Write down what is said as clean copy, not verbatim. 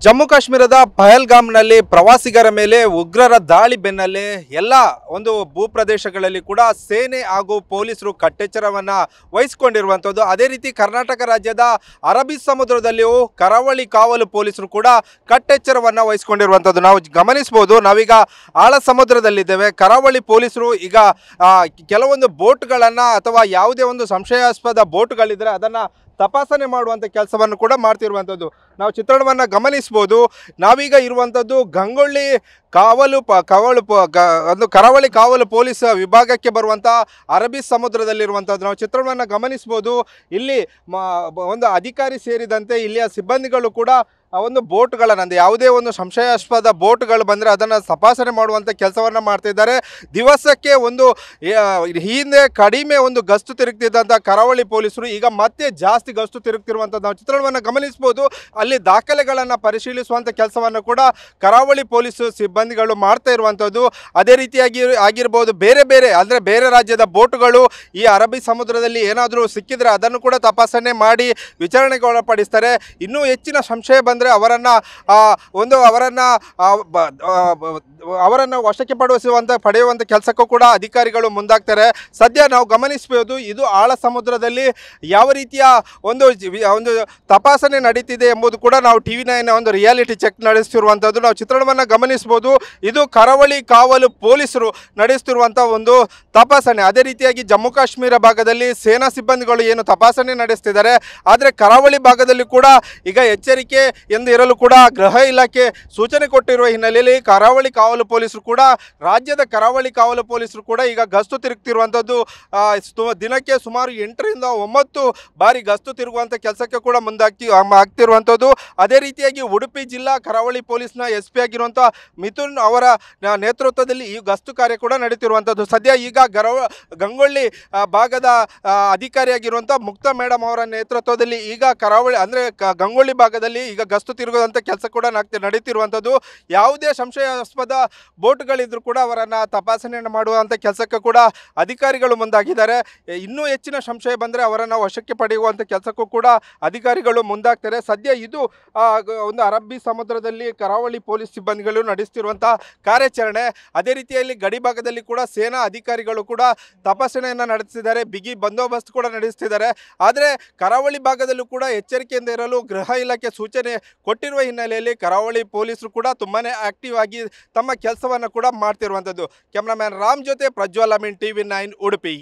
ಜಮ್ಮು ಕಾಶ್ಮೀರದ ಪಹಲ್ಗಾಮ್ನಲ್ಲಿ ಪ್ರವಾಸಿಗರ ಮೇಲೆ ಉಗ್ರರ ದಾಳಿ ಬೆನ್ನಲ್ಲೇ ಎಲ್ಲ ಒಂದು ಭೂಪ್ರದೇಶಗಳಲ್ಲಿ ಕೂಡ ಸೇನೆ ಹಾಗೂ ಪೊಲೀಸರು ಕಟ್ಟೆಚ್ಚರವನ್ನು ವಹಿಸಿಕೊಂಡಿರುವಂಥದ್ದು. ಅದೇ ರೀತಿ ಕರ್ನಾಟಕ ರಾಜ್ಯದ ಅರಬ್ಬಿ ಸಮುದ್ರದಲ್ಲಿಯೂ ಕರಾವಳಿ ಕಾವಲು ಪೊಲೀಸರು ಕೂಡ ಕಟ್ಟೆಚ್ಚರವನ್ನು ವಹಿಸಿಕೊಂಡಿರುವಂಥದ್ದು ನಾವು ಗಮನಿಸಬಹುದು. ನಾವೀಗ ಆಳ ಸಮುದ್ರದಲ್ಲಿದ್ದೇವೆ. ಕರಾವಳಿ ಪೊಲೀಸರು ಈಗ ಕೆಲವೊಂದು ಬೋಟ್ಗಳನ್ನು ಅಥವಾ ಯಾವುದೇ ಒಂದು ಸಂಶಯಾಸ್ಪದ ಬೋಟ್ಗಳಿದ್ದರೆ ಅದನ್ನು ತಪಾಸಣೆ ಮಾಡುವಂಥ ಕೆಲಸವನ್ನು ಕೂಡ ಮಾಡ್ತಿರುವಂಥದ್ದು ನಾವು ಚಿತ್ರಣವನ್ನು ಗಮನಿಸ್ಬೋದು. ನಾವೀಗ ಇರುವಂಥದ್ದು ಗಂಗೊಳ್ಳಿ ಒಂದು ಕರಾವಳಿ ಕಾವಲು ಪೊಲೀಸ್ ವಿಭಾಗಕ್ಕೆ ಬರುವಂಥ ಅರಬ್ಬಿ ಸಮುದ್ರದಲ್ಲಿರುವಂಥದ್ದು ನಾವು ಚಿತ್ರಣವನ್ನು ಗಮನಿಸ್ಬೋದು. ಇಲ್ಲಿ ಒಂದು ಅಧಿಕಾರಿ ಸೇರಿದಂತೆ ಇಲ್ಲಿಯ ಸಿಬ್ಬಂದಿಗಳು ಕೂಡ ಒಂದು ಬೋಟ್ಗಳನ್ನು ಯಾವುದೇ ಒಂದು ಸಂಶಯಾಸ್ಪದ ಬೋಟ್ಗಳು ಬಂದರೆ ಅದನ್ನು ತಪಾಸಣೆ ಮಾಡುವಂಥ ಕೆಲಸವನ್ನು ಮಾಡ್ತಿದ್ದಾರೆ. ದಿವಸಕ್ಕೆ ಒಂದು ಹಿಂದೆ ಕಡಿಮೆ ಒಂದು ಗಸ್ತು ತಿರುಗ್ತಿದ್ದಂಥ ಕರಾವಳಿ ಪೊಲೀಸರು ಈಗ ಮತ್ತೆ ಜಾಸ್ತಿ ಗಸ್ತು ತಿರುಗ್ತಿರುವಂಥದ್ದು ನಾವು ಚಿತ್ರಣವನ್ನು ಗಮನಿಸ್ಬೋದು. ಅಲ್ಲಿ ದಾಖಲೆಗಳನ್ನು ಪರಿಶೀಲಿಸುವಂಥ ಕೆಲಸವನ್ನು ಕೂಡ ಕರಾವಳಿ ಪೊಲೀಸ್ ಸಿಬ್ಬಂದಿಗಳು ಮಾಡ್ತಾ ಇರುವಂಥದ್ದು. ಅದೇ ರೀತಿಯಾಗಿ ಆಗಿರ್ಬೋದು ಬೇರೆ ರಾಜ್ಯದ ಬೋಟ್ಗಳು ಈ ಅರಬ್ಬಿ ಸಮುದ್ರದಲ್ಲಿ ಏನಾದರೂ ಸಿಕ್ಕಿದರೆ ಅದನ್ನು ಕೂಡ ತಪಾಸಣೆ ಮಾಡಿ ವಿಚಾರಣೆಗೆ ಒಳಪಡಿಸ್ತಾರೆ. ಇನ್ನೂ ಹೆಚ್ಚಿನ ಸಂಶಯ ಬಂದರೆ ಅವರನ್ನು ವಶಕ್ಕೆ ಪಡೆಯುವಂಥ ಕೆಲಸಕ್ಕೂ ಕೂಡ ಅಧಿಕಾರಿಗಳು ಮುಂದಾಗ್ತಾರೆ. ಸದ್ಯ ನಾವು ಗಮನಿಸಬಹುದು ಇದು ಆಳ ಸಮುದ್ರದಲ್ಲಿ ಯಾವ ರೀತಿಯ ಒಂದು ತಪಾಸಣೆ ನಡೀತಿದೆ ಎಂಬುದು ಕೂಡ ನಾವು TV9 ಒಂದು ರಿಯಾಲಿಟಿ ಚೆಕ್ ನಡೆಸ್ತಿರುವಂಥದ್ದು ನಾವು ಚಿತ್ರಣವನ್ನು ಗಮನಿಸಬಹುದು. ಇದು ಕರಾವಳಿ ಕಾವಲು ಪೊಲೀಸರು ನಡೆಸ್ತಿರುವಂಥ ಒಂದು ತಪಾಸಣೆ. ಅದೇ ರೀತಿಯಾಗಿ ಜಮ್ಮು ಕಾಶ್ಮೀರ ಭಾಗದಲ್ಲಿ ಸೇನಾ ಸಿಬ್ಬಂದಿಗಳು ಏನು ತಪಾಸಣೆ ನಡೆಸ್ತಿದ್ದಾರೆ, ಆದರೆ ಕರಾವಳಿ ಭಾಗದಲ್ಲಿ ಕೂಡ ಈಗ ಎಚ್ಚರಿಕೆ ಎಂದು ಇರಲು ಕೂಡ ಗೃಹ ಇಲಾಖೆ ಸೂಚನೆ ಕೊಟ್ಟಿರುವ ಹಿನ್ನೆಲೆಯಲ್ಲಿ ರಾಜ್ಯದ ಕರಾವಳಿ ಕಾವಲು ಪೊಲೀಸರು ಕೂಡ ಈಗ ಗಸ್ತು ತಿರುಗ್ತಿರುವಂಥದ್ದು. ದಿನಕ್ಕೆ ಸುಮಾರು 8 ರಿಂದ 9 ಬಾರಿ ಗಸ್ತು ತಿರುಗುವಂಥ ಕೆಲಸಕ್ಕೆ ಕೂಡ ಆಗ್ತಿರುವಂಥದ್ದು. ಅದೇ ರೀತಿಯಾಗಿ ಉಡುಪಿ ಜಿಲ್ಲಾ ಕರಾವಳಿ ಪೊಲೀಸ್ನ SP ಆಗಿರುವಂಥ ಮಿಥುನ್ ಅವರ ನೇತೃತ್ವದಲ್ಲಿ ಈ ಗಸ್ತು ಕಾರ್ಯ ಕೂಡ ನಡೀತಿರುವಂಥದ್ದು. ಸದ್ಯ ಈಗ ಗಂಗೊಳ್ಳಿ ಭಾಗದ ಅಧಿಕಾರಿಯಾಗಿರುವಂಥ ಮುಕ್ತಾ ಮೇಡಮ್ ಅವರ ನೇತೃತ್ವದಲ್ಲಿ ಈಗ ಗಂಗೊಳ್ಳಿ ಭಾಗದಲ್ಲಿ ಈಗ ಗಸ್ತು ತಿರುಗುವಂಥ ಕೆಲಸ ಕೂಡ ನಡೀತಿರುವಂಥದ್ದು. ಯಾವುದೇ ಸಂಶಯಾಸ್ಪದ ಬೋಟ್ಗಳಿದ್ರೂ ಕೂಡ ಅವರನ್ನು ತಪಾಸಣೆ ಮಾಡುವಂಥ ಕೆಲಸಕ್ಕೆ ಕೂಡ ಅಧಿಕಾರಿಗಳು ಮುಂದಾಗಿದ್ದಾರೆ. ಇನ್ನೂ ಹೆಚ್ಚಿನ ಸಂಶಯ ಬಂದರೆ ಅವರನ್ನು ವಶಕ್ಕೆ ಪಡೆಯುವಂಥ ಕೆಲಸಕ್ಕೂ ಕೂಡ ಅಧಿಕಾರಿಗಳು ಮುಂದಾಗ್ತಾರೆ. ಸದ್ಯ ಇದು ಒಂದು ಅರಬ್ಬಿ ಸಮುದ್ರದಲ್ಲಿ ಕರಾವಳಿ ಪೊಲೀಸ್ ಸಿಬ್ಬಂದಿಗಳು ನಡೆಸ್ತಿರುವಂಥ ಕಾರ್ಯಾಚರಣೆ. ಅದೇ ರೀತಿಯಲ್ಲಿ ಗಡಿ ಭಾಗದಲ್ಲಿ ಕೂಡ ಸೇನಾ ಅಧಿಕಾರಿಗಳು ಕೂಡ ತಪಾಸಣೆಯನ್ನು ನಡೆಸ್ತಿದ್ದಾರೆ, ಬಿಗಿ ಬಂದೋಬಸ್ತ್ ಕೂಡ ನಡೆಸ್ತಿದ್ದಾರೆ. ಆದರೆ ಕರಾವಳಿ ಭಾಗದಲ್ಲೂ ಕೂಡ ಎಚ್ಚರಿಕೆಯಿಂದ ಇರಲು ಗೃಹ ಇಲಾಖೆ ಸೂಚನೆ ಕೊಟ್ಟಿರುವ ಹಿನ್ನೆಲೆಯಲ್ಲಿ ಕರಾವಳಿ ಪೊಲೀಸರು ಕೂಡ ತುಂಬಾನೇ ಆಕ್ಟಿವ್ ಆಗಿ ತಮ್ಮ ಕೆಲಸವನ್ನು ಕೂಡ ಮಾಡ್ತಿರುವಂಥದ್ದು. ಕ್ಯಾಮ್ರಾಮ್ಯಾನ್ ರಾಮ್ ಜೊತೆ ಪ್ರಜ್ವಲ್ ಅಮೀನ್ TV9 ಉಡುಪಿ.